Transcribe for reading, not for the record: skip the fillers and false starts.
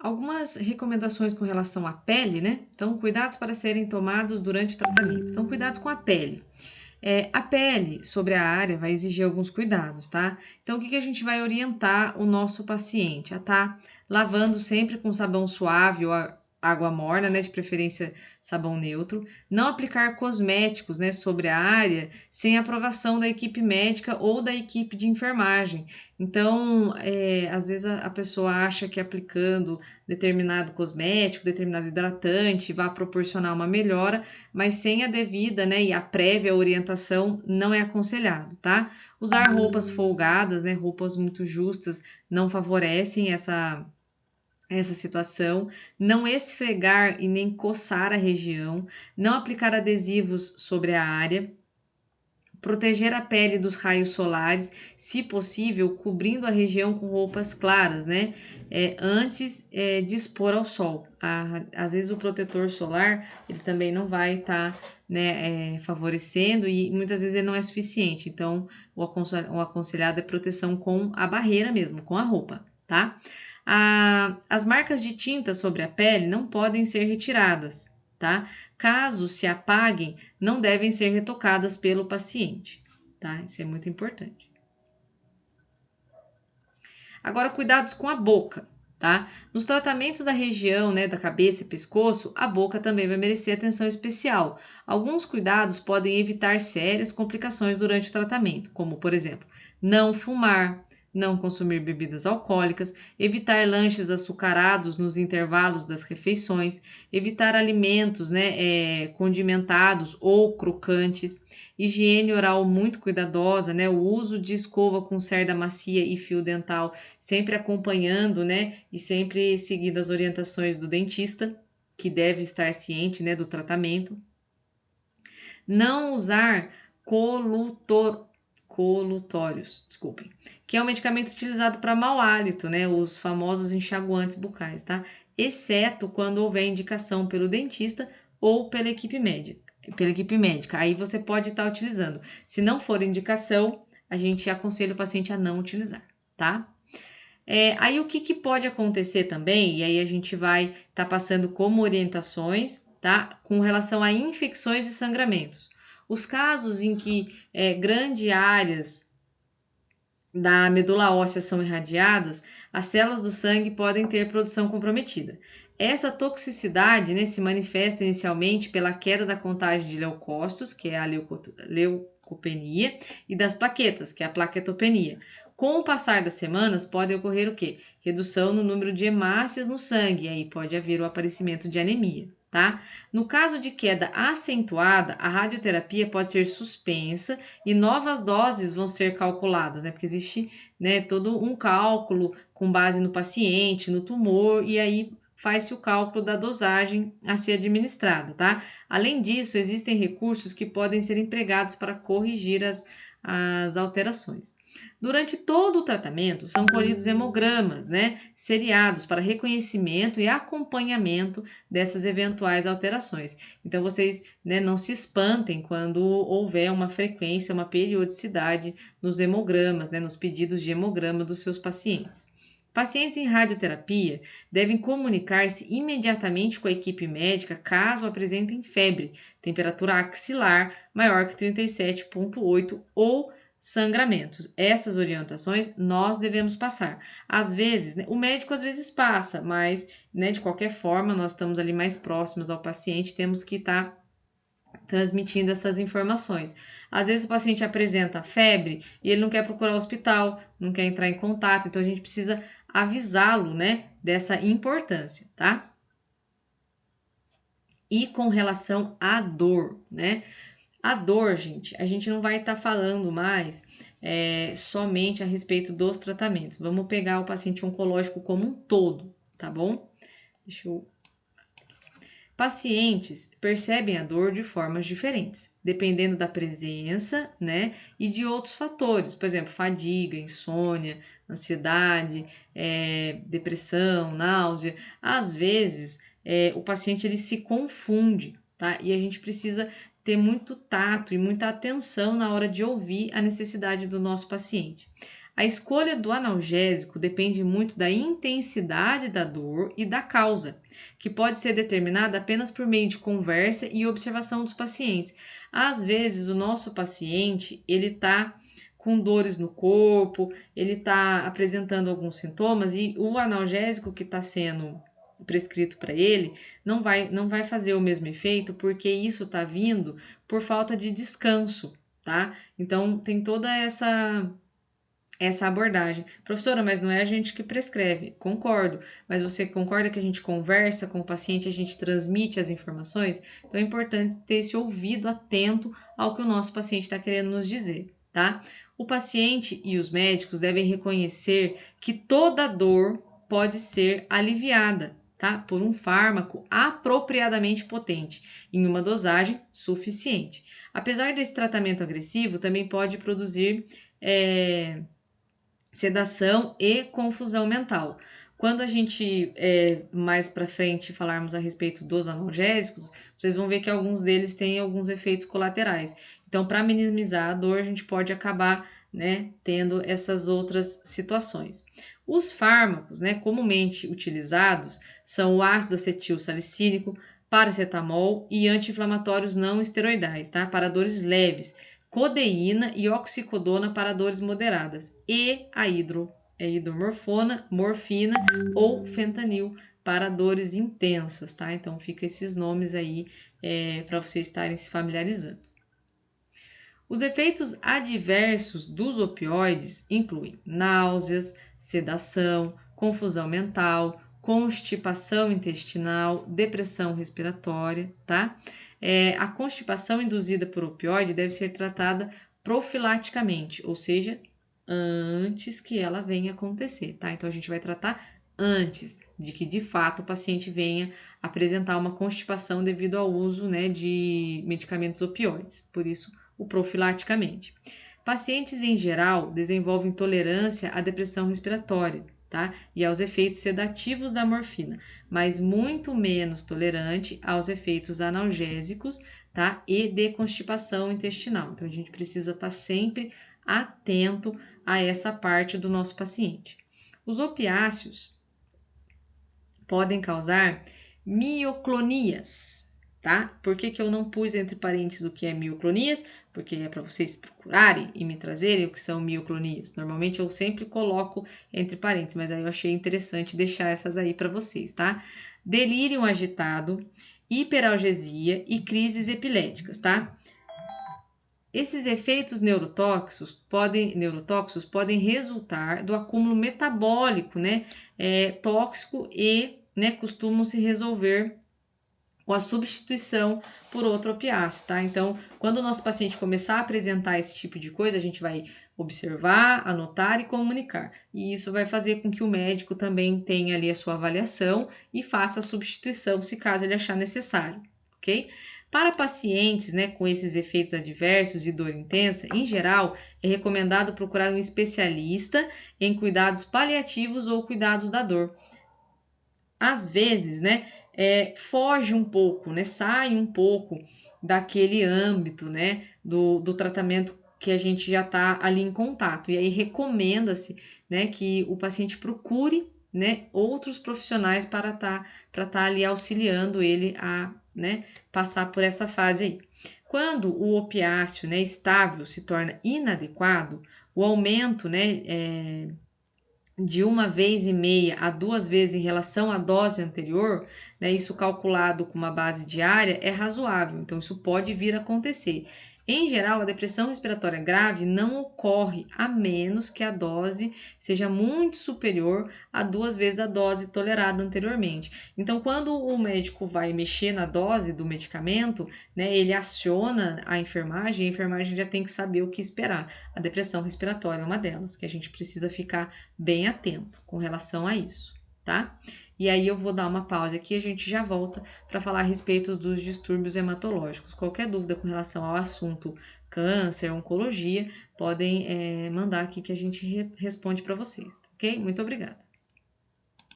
Algumas recomendações com relação à pele, né? Então, cuidados para serem tomados durante o tratamento. Então, cuidados com a pele. A pele sobre a área vai exigir alguns cuidados, tá? Então, o que a gente vai orientar o nosso paciente? A tá lavando sempre com sabão suave ou água morna, né? De preferência sabão neutro. Não aplicar cosméticos, né? Sobre a área sem aprovação da equipe médica ou da equipe de enfermagem. Então, às vezes a pessoa acha que aplicando determinado cosmético, determinado hidratante vai proporcionar uma melhora, mas sem a devida, né, e a prévia orientação não é aconselhado, tá? Usar roupas folgadas, né, roupas muito justas não favorecem essa situação, não esfregar e nem coçar a região, não aplicar adesivos sobre a área, proteger a pele dos raios solares, se possível, cobrindo a região com roupas claras, né? Antes de expor ao sol. Às vezes o protetor solar ele também não vai estar né, favorecendo e muitas vezes ele não é suficiente. Então, o aconselhado é proteção com a barreira mesmo, com a roupa, tá? As marcas de tinta sobre a pele não podem ser retiradas, tá? Caso se apaguem, não devem ser retocadas pelo paciente, tá? Isso é muito importante. Agora, cuidados com a boca, tá? Nos tratamentos da região, né, da cabeça e pescoço, a boca também vai merecer atenção especial. Alguns cuidados podem evitar sérias complicações durante o tratamento, como, por exemplo, não fumar, não consumir bebidas alcoólicas, evitar lanches açucarados nos intervalos das refeições, evitar alimentos né, condimentados ou crocantes, higiene oral muito cuidadosa, né, o uso de escova com cerda macia e fio dental, sempre acompanhando né, e sempre seguindo as orientações do dentista, que deve estar ciente né, do tratamento. Não usar colutórios, desculpem, que é um medicamento utilizado para mau hálito, né? Os famosos enxaguantes bucais, tá? Exceto quando houver indicação pelo dentista ou pela equipe médica. Aí você pode estar utilizando. Se não for indicação, a gente aconselha o paciente a não utilizar, tá? Aí o que pode acontecer também, e aí a gente vai estar passando como orientações, tá? Com relação a infecções e sangramentos. Os casos em que grandes áreas da medula óssea são irradiadas, as células do sangue podem ter produção comprometida. Essa toxicidade né, se manifesta inicialmente pela queda da contagem de leucócitos, que é a leucopenia, e das plaquetas, que é a plaquetopenia. Com o passar das semanas, pode ocorrer o quê? Redução no número de hemácias no sangue, e aí pode haver o aparecimento de anemia. Tá? No caso de queda acentuada, a radioterapia pode ser suspensa e novas doses vão ser calculadas, né? Porque existe né, todo um cálculo com base no paciente, no tumor, e aí faz-se o cálculo da dosagem a ser administrada, tá? Além disso, existem recursos que podem ser empregados para corrigir as alterações. Durante todo o tratamento, são colhidos hemogramas, né, seriados para reconhecimento e acompanhamento dessas eventuais alterações. Então, vocês né, não se espantem quando houver uma frequência, uma periodicidade nos hemogramas, né, nos pedidos de hemograma dos seus pacientes. Pacientes em radioterapia devem comunicar-se imediatamente com a equipe médica caso apresentem febre, temperatura axilar maior que 37,8 ou sangramentos. Essas orientações nós devemos passar. Às vezes, né, o médico às vezes passa, mas né, de qualquer forma nós estamos ali mais próximos ao paciente, temos que estar transmitindo essas informações. Às vezes o paciente apresenta febre e ele não quer procurar o hospital, não quer entrar em contato, então a gente precisa avisá-lo, né, dessa importância, tá? E com relação à dor, né? A dor, gente, a gente não vai estar falando mais somente a respeito dos tratamentos. Vamos pegar o paciente oncológico como um todo, tá bom? Deixa eu Pacientes percebem a dor de formas diferentes, dependendo da presença, né, e de outros fatores, por exemplo, fadiga, insônia, ansiedade, depressão, náusea. Às vezes, o paciente ele se confunde, tá? E a gente precisa ter muito tato e muita atenção na hora de ouvir a necessidade do nosso paciente. A escolha do analgésico depende muito da intensidade da dor e da causa, que pode ser determinada apenas por meio de conversa e observação dos pacientes. Às vezes, o nosso paciente, ele está com dores no corpo, ele está apresentando alguns sintomas e o analgésico que está sendo prescrito para ele não vai fazer o mesmo efeito porque isso está vindo por falta de descanso, tá? Então, tem toda essa abordagem. Professora, mas não é a gente que prescreve. Concordo, mas você concorda que a gente conversa com o paciente, a gente transmite as informações? Então é importante ter esse ouvido atento ao que o nosso paciente está querendo nos dizer, tá? O paciente e os médicos devem reconhecer que toda dor pode ser aliviada, tá? Por um fármaco apropriadamente potente, em uma dosagem suficiente. Apesar desse tratamento agressivo, também pode produzir sedação e confusão mental. Quando a gente mais para frente falarmos a respeito dos analgésicos, vocês vão ver que alguns deles têm alguns efeitos colaterais. Então, para minimizar a dor, a gente pode acabar, né, tendo essas outras situações. Os fármacos, né, comumente utilizados são o ácido acetil salicílico, paracetamol e anti-inflamatórios não esteroidais, tá? Para dores leves, codeína e oxicodona para dores moderadas e a hidromorfona, morfina ou fentanil para dores intensas, tá? Então fica esses nomes aí para vocês estarem se familiarizando. Os efeitos adversos dos opioides incluem náuseas, sedação, confusão mental, constipação intestinal, depressão respiratória, tá? A constipação induzida por opioide deve ser tratada profilaticamente, ou seja, antes que ela venha acontecer, tá? Então a gente vai tratar antes de que de fato o paciente venha apresentar uma constipação devido ao uso, né, de medicamentos opioides. Por isso, o profilaticamente. Pacientes em geral desenvolvem tolerância à depressão respiratória, tá? E aos efeitos sedativos da morfina, mas muito menos tolerante aos efeitos analgésicos, tá? E de constipação intestinal. Então a gente precisa estar sempre atento a essa parte do nosso paciente. Os opiáceos podem causar mioclonias, tá? Por que eu não pus entre parênteses o que é mioclonias? Porque é para vocês procurarem e me trazerem o que são mioclonias. Normalmente eu sempre coloco entre parênteses, mas aí eu achei interessante deixar essa daí para vocês, tá? Delírio agitado, hiperalgesia e crises epiléticas, tá? Esses efeitos neurotóxicos podem resultar do acúmulo metabólico, né, tóxico e, né, costumam se resolver com a substituição por outro opiáceo, tá? Então, quando o nosso paciente começar a apresentar esse tipo de coisa, a gente vai observar, anotar e comunicar. E isso vai fazer com que o médico também tenha ali a sua avaliação e faça a substituição, se caso ele achar necessário, ok? Para pacientes, né, com esses efeitos adversos e dor intensa, em geral, é recomendado procurar um especialista em cuidados paliativos ou cuidados da dor. Às vezes, né, foge um pouco, né, sai um pouco daquele âmbito, né, do tratamento que a gente já está ali em contato. E aí recomenda-se, né, que o paciente procure, né, outros profissionais para tá ali auxiliando ele a, né, passar por essa fase aí. Quando o opiáceo, né, estável se torna inadequado, o aumento, né, de 1,5 vezes a 2 vezes em relação à dose anterior, né, isso calculado com uma base diária, é razoável. Então, isso pode vir a acontecer. Em geral, a depressão respiratória grave não ocorre a menos que a dose seja muito superior a 2 vezes a dose tolerada anteriormente. Então, quando o médico vai mexer na dose do medicamento, né, ele aciona a enfermagem já tem que saber o que esperar. A depressão respiratória é uma delas, que a gente precisa ficar bem atento com relação a isso, tá? E aí eu vou dar uma pausa aqui e a gente já volta para falar a respeito dos distúrbios hematológicos. Qualquer dúvida com relação ao assunto câncer, oncologia, podem mandar aqui que a gente responde para vocês, ok? Muito obrigada.